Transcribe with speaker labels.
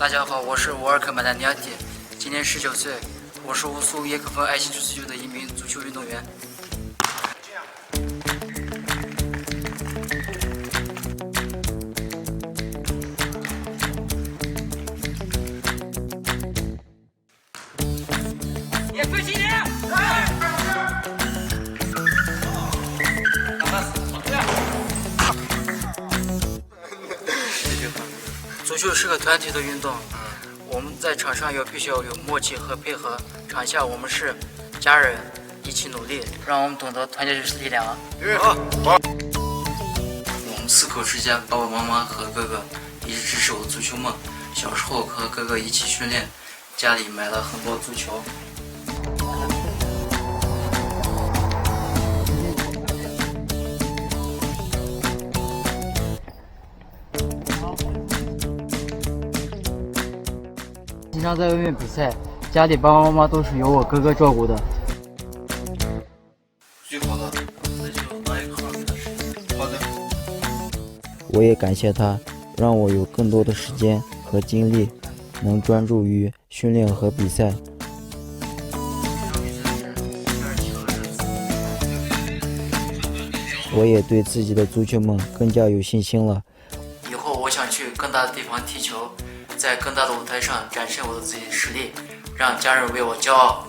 Speaker 1: 大家好，我是乌尔克曼丹尼亚蒂，今年19岁，我是乌苏耶克峰爱心足球队的一名足球运动员。
Speaker 2: 也飞起点！
Speaker 1: 足球是个团体的运动，我们在场上必须要有默契和配合。场下我们是家人，一起努力，让我们懂得团结就是力量啊！我们4口之家，爸爸妈妈和哥哥一直支持我的足球梦。小时候和哥哥一起训练，家里买了很多足球。经常在外面比赛，家里爸爸妈妈都是由我哥哥照顾的。最好的，那就拿一个好的事情。好的。
Speaker 3: 我也感谢他，让我有更多的时间和精力，能专注于训练和比赛。我也对自己的足球梦更加有信心了。
Speaker 1: 以后我想去更大的地方踢球，在更大的舞台上展示我的自己的实力，让家人为我骄傲。